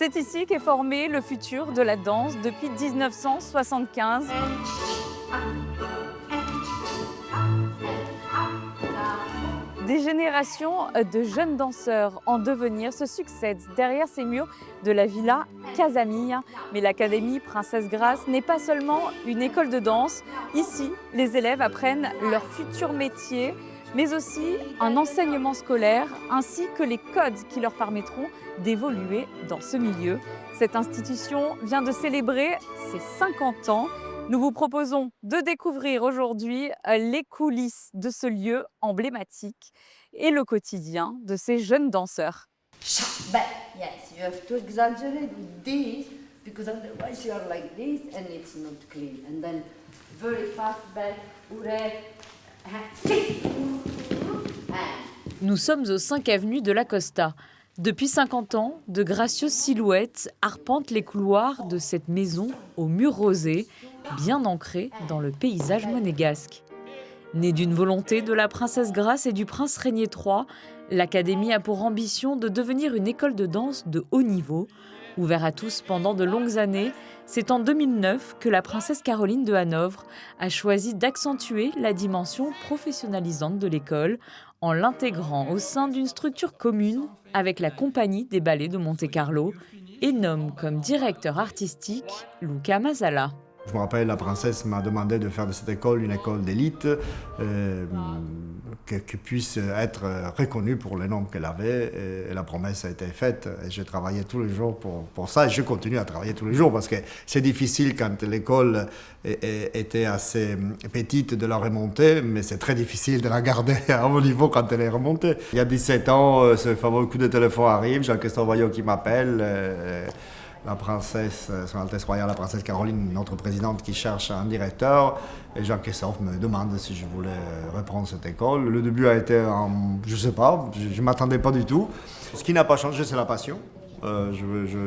C'est ici qu'est formé le futur de la danse depuis 1975. Des générations de jeunes danseurs en devenir se succèdent derrière ces murs de la Villa Casamia. Mais l'Académie Princesse Grace n'est pas seulement une école de danse. Ici, les élèves apprennent leur futur métier, mais aussi un enseignement scolaire, ainsi que les codes qui leur permettront d'évoluer dans ce milieu. Cette institution vient de célébrer ses 50 ans. Nous vous proposons de découvrir aujourd'hui les coulisses de ce lieu emblématique et le quotidien de ces jeunes danseurs. But yes, you have to exaggerate with this because otherwise you are like this and it's not clean. And then very fast back, Nous sommes au 5 avenue de la Costa. Depuis 50 ans, de gracieuses silhouettes arpentent les couloirs de cette maison aux murs rosés, bien ancrée dans le paysage monégasque. Née d'une volonté de la princesse Grace et du prince Régnier III, l'Académie a pour ambition de devenir une école de danse de haut niveau. Ouvert à tous pendant de longues années, c'est en 2009 que la princesse Caroline de Hanovre a choisi d'accentuer la dimension professionnalisante de l'école en l'intégrant au sein d'une structure commune avec la Compagnie des ballets de Monte-Carlo et nomme comme directeur artistique Luca Masala. Je me rappelle, la princesse m'a demandé de faire de cette école une école d'élite qui puisse être reconnue pour les noms qu'elle avait. Et la promesse a été faite. Et j'ai travaillé tous les jours pour ça. Et je continue à travailler tous les jours parce que c'est difficile quand l'école était assez petite de la remonter, mais c'est très difficile de la garder à haut niveau quand elle est remontée. Il y a 17 ans, ce fameux coup de téléphone arrive, Jean-Christophe Vaillot qui m'appelle. La princesse, Son Altesse Royale, la princesse Caroline, notre présidente, qui cherche un directeur. Et Jean-Christophe me demande si je voulais reprendre cette école. Le début a été, je ne sais pas, je ne m'attendais pas du tout. Ce qui n'a pas changé, c'est la passion.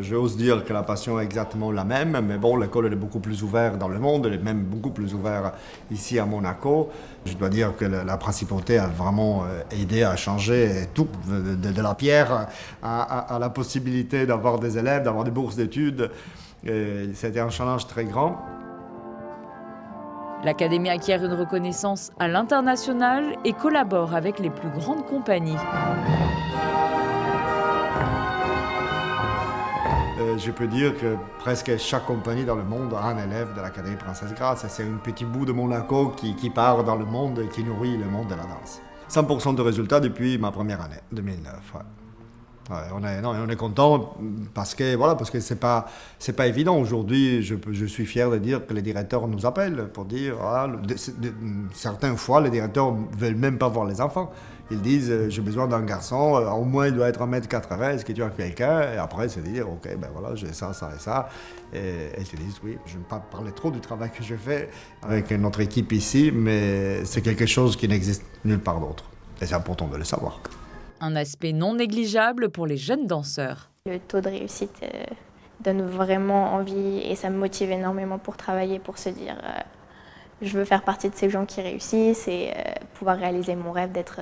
J'ose dire que la passion est exactement la même, mais bon, l'école elle est beaucoup plus ouverte dans le monde, elle est même beaucoup plus ouverte ici à Monaco. Je dois dire que la principauté a vraiment aidé à changer tout, de la pierre à la possibilité d'avoir des élèves, d'avoir des bourses d'études. C'était un challenge très grand. L'Académie acquiert une reconnaissance à l'international et collabore avec les plus grandes compagnies. Je peux dire que presque chaque compagnie dans le monde a un élève de l'Académie Princesse Grace. C'est un petit bout de Monaco qui part dans le monde et qui nourrit le monde de la danse. 100% de résultats depuis ma première année, 2009. Ouais. Ouais, on est content parce que c'est pas évident. Aujourd'hui, je suis fier de dire que les directeurs nous appellent pour dire certaines fois les directeurs veulent même pas voir les enfants. Ils disent j'ai besoin d'un garçon, au moins il doit être 1m80, est-ce que tu as quelqu'un? Et après c'est dire ok ben voilà j'ai ça et ça. Et ils te disent oui, je ne vais pas parler trop du travail que je fais avec notre équipe ici, mais c'est quelque chose qui n'existe nulle part d'autre. Et c'est important de le savoir. Un aspect non négligeable pour les jeunes danseurs. Le taux de réussite donne vraiment envie et ça me motive énormément pour travailler, pour se dire je veux faire partie de ces gens qui réussissent et pouvoir réaliser mon rêve d'être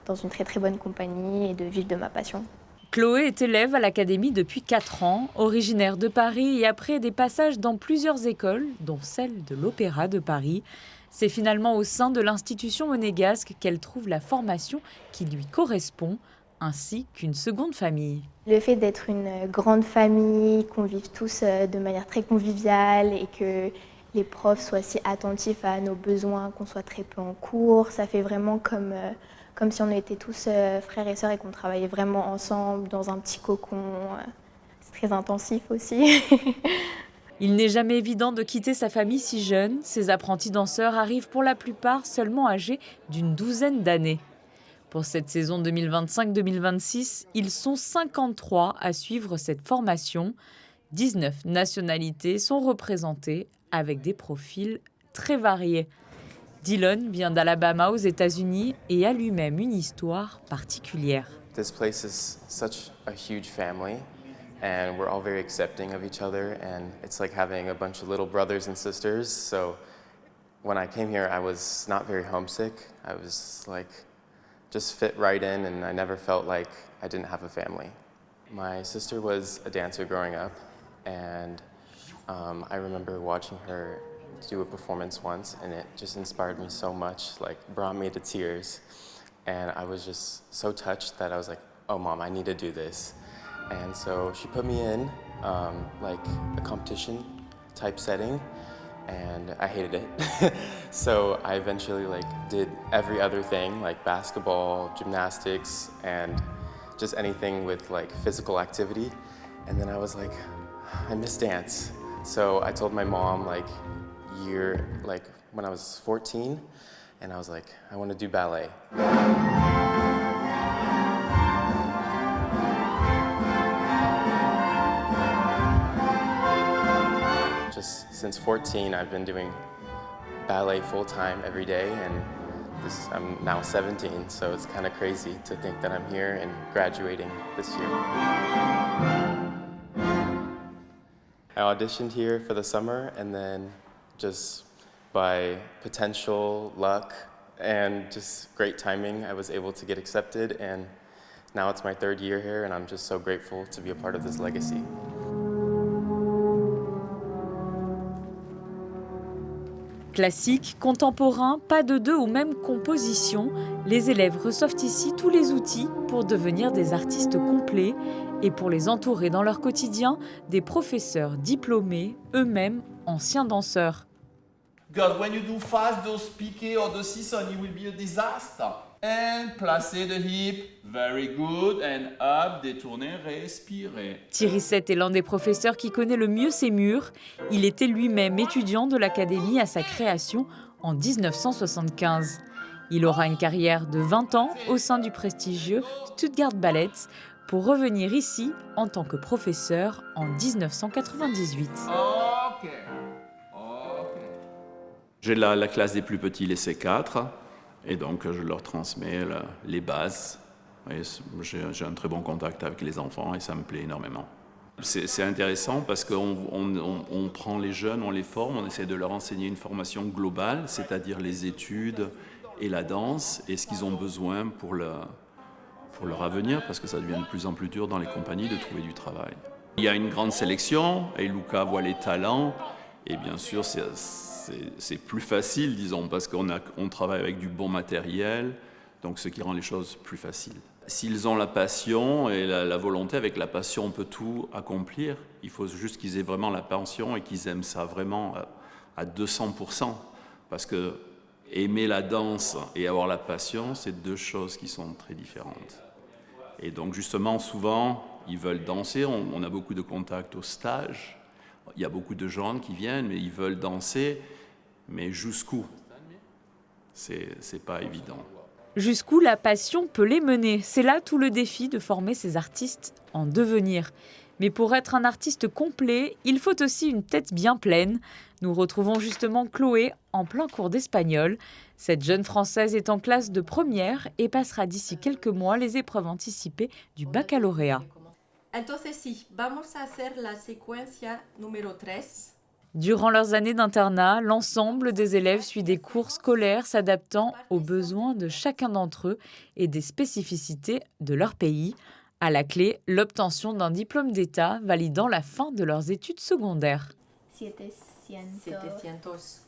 dans une très très bonne compagnie et de vivre de ma passion. Chloé est élève à l'Académie depuis 4 ans, originaire de Paris et après des passages dans plusieurs écoles, dont celle de l'Opéra de Paris. C'est finalement au sein de l'institution monégasque qu'elle trouve la formation qui lui correspond, ainsi qu'une seconde famille. Le fait d'être une grande famille, qu'on vive tous de manière très conviviale et que les profs soient si attentifs à nos besoins, qu'on soit très peu en cours, ça fait vraiment comme si on était tous frères et sœurs et qu'on travaillait vraiment ensemble dans un petit cocon. C'est très intensif aussi. Il n'est jamais évident de quitter sa famille si jeune. Ces apprentis danseurs arrivent pour la plupart seulement âgés d'une douzaine d'années. Pour cette saison 2025-2026, ils sont 53 à suivre cette formation. 19 nationalités sont représentées avec des profils très variés. Dylan vient d'Alabama aux États-Unis et a lui-même une histoire particulière. This place is such a huge family. And we're all very accepting of each other, and it's like having a bunch of little brothers and sisters. So when I came here, I was not very homesick. I was like, just fit right in, and I never felt like I didn't have a family. My sister was a dancer growing up, and I remember watching her do a performance once, and it just inspired me so much, like brought me to tears. And I was just so touched that I was like, oh mom, I need to do this. And so she put me in like a competition type setting, and I hated it. So I eventually like did every other thing, like basketball, gymnastics, and just anything with like physical activity. And then I was like, I miss dance. So I told my mom like when I was 14, and I was like, I want to do ballet. Just since 14, I've been doing ballet full-time every day, and I'm now 17, so it's kind of crazy to think that I'm here and graduating this year. I auditioned here for the summer, and then just by potential luck and just great timing, I was able to get accepted, and now it's my third year here, and I'm just so grateful to be a part of this legacy. Classique, contemporain, pas de deux ou même composition, les élèves reçoivent ici tous les outils pour devenir des artistes complets et pour les entourer dans leur quotidien des professeurs diplômés, eux-mêmes anciens danseurs. God, when you do fast those piqué or the season, it will be a disaster. And placer the hip, very good, and up, détourner, respirer. Thierry Sett est l'un des professeurs qui connaît le mieux ces murs. Il était lui-même étudiant de l'académie à sa création en 1975. Il aura une carrière de 20 ans au sein du prestigieux Stuttgart Ballet pour revenir ici en tant que professeur en 1998. Ok. J'ai la classe des plus petits, les C4, et donc je leur transmets les bases. Et j'ai un très bon contact avec les enfants et ça me plaît énormément. C'est intéressant parce qu'on prend les jeunes, on les forme, on essaie de leur enseigner une formation globale, c'est-à-dire les études et la danse, et ce qu'ils ont besoin pour leur avenir, parce que ça devient de plus en plus dur dans les compagnies de trouver du travail. Il y a une grande sélection, et Luca voit les talents, et bien sûr c'est plus facile, disons, parce qu'on travaille avec du bon matériel, donc ce qui rend les choses plus faciles. S'ils ont la passion et la volonté, avec la passion on peut tout accomplir. Il faut juste qu'ils aient vraiment la passion et qu'ils aiment ça vraiment à 200%. Parce que aimer la danse et avoir la passion, c'est deux choses qui sont très différentes. Et donc justement, souvent, ils veulent danser. On a beaucoup de contacts au stage. Il y a beaucoup de gens qui viennent, mais ils veulent danser. Mais jusqu'où? C'est pas évident. Jusqu'où la passion peut les mener. C'est là tout le défi de former ces artistes en devenir. Mais pour être un artiste complet, il faut aussi une tête bien pleine. Nous retrouvons justement Chloé en plein cours d'espagnol. Cette jeune Française est en classe de première et passera d'ici quelques mois les épreuves anticipées du baccalauréat. Entonces sí, vamos a hacer la secuencia número 3. Durant leurs années d'internat, l'ensemble des élèves suit des cours scolaires s'adaptant aux besoins de chacun d'entre eux et des spécificités de leur pays. À la clé, l'obtention d'un diplôme d'État validant la fin de leurs études secondaires. 746.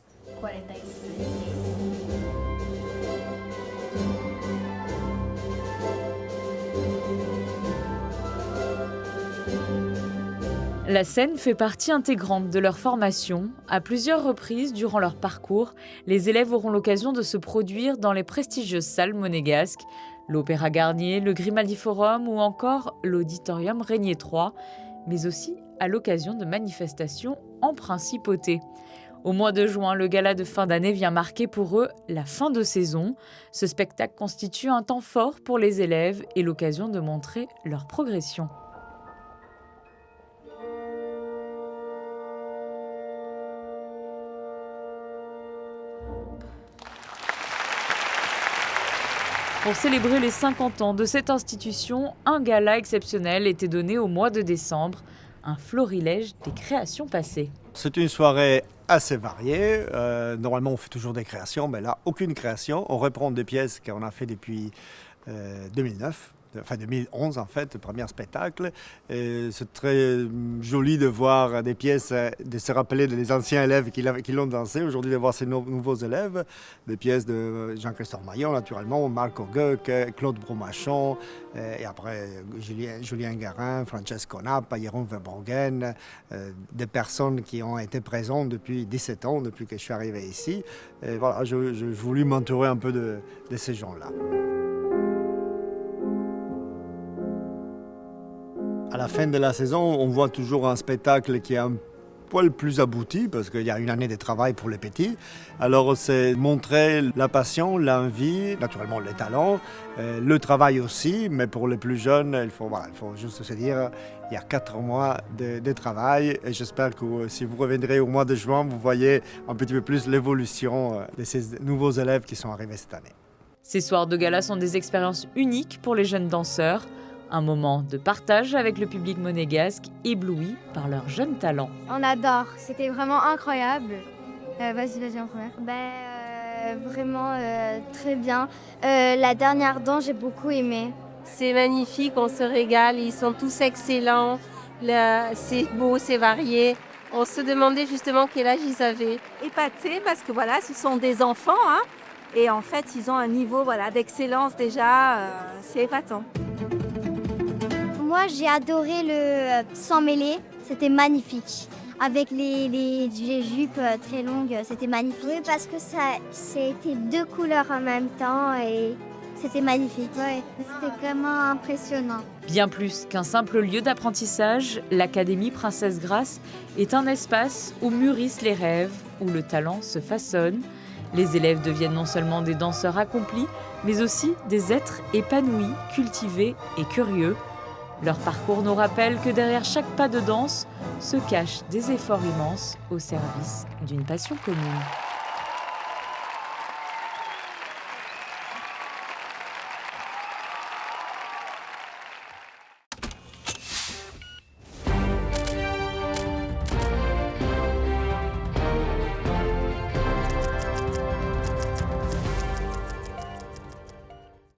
La scène fait partie intégrante de leur formation. À plusieurs reprises durant leur parcours, les élèves auront l'occasion de se produire dans les prestigieuses salles monégasques, l'Opéra Garnier, le Grimaldi Forum ou encore l'Auditorium Régnier III, mais aussi à l'occasion de manifestations en principauté. Au mois de juin, le gala de fin d'année vient marquer pour eux la fin de saison. Ce spectacle constitue un temps fort pour les élèves et l'occasion de montrer leur progression. Pour célébrer les 50 ans de cette institution, un gala exceptionnel était donné au mois de décembre, un florilège des créations passées. C'est une soirée assez variée. Normalement, on fait toujours des créations, mais là, aucune création. On reprend des pièces qu'on a fait depuis 2009. enfin 2011 en fait, le premier spectacle. Et c'est très joli de voir des pièces, de se rappeler des anciens élèves qui l'ont dansé, aujourd'hui de voir ces nouveaux élèves, des pièces de Jean-Christophe Maillon naturellement, Marc Auguc, Claude Bromachon, et après Julien Garin, Francesco Nappa, Jérôme Verbruggen, des personnes qui ont été présentes depuis 17 ans, depuis que je suis arrivé ici. Et voilà, je voulais m'entourer un peu de ces gens-là. À la fin de la saison, on voit toujours un spectacle qui est un poil plus abouti parce qu'il y a une année de travail pour les petits. Alors c'est montrer la passion, l'envie, naturellement le talent, le travail aussi, mais pour les plus jeunes, il faut juste se dire il y a 4 mois de travail et j'espère que si vous reviendrez au mois de juin, vous voyez un petit peu plus l'évolution de ces nouveaux élèves qui sont arrivés cette année. Ces soirs de gala sont des expériences uniques pour les jeunes danseurs. Un moment de partage avec le public monégasque, ébloui par leurs jeunes talents. On adore, c'était vraiment incroyable. Vas-y en première. Vraiment très bien. La dernière danse, j'ai beaucoup aimé. C'est magnifique, on se régale, ils sont tous excellents. C'est beau, c'est varié. On se demandait justement quel âge ils avaient. Épatés parce que voilà, ce sont des enfants, hein, et en fait ils ont un niveau d'excellence déjà, c'est épatant. Moi, j'ai adoré le sans mêler, c'était magnifique. Avec les jupes très longues, c'était magnifique. Oui, parce que c'était 2 couleurs en même temps et c'était magnifique. Ouais, c'était vraiment impressionnant. Bien plus qu'un simple lieu d'apprentissage, l'Académie Princesse Grace est un espace où mûrissent les rêves, où le talent se façonne. Les élèves deviennent non seulement des danseurs accomplis, mais aussi des êtres épanouis, cultivés et curieux. Leur parcours nous rappelle que derrière chaque pas de danse se cachent des efforts immenses au service d'une passion commune.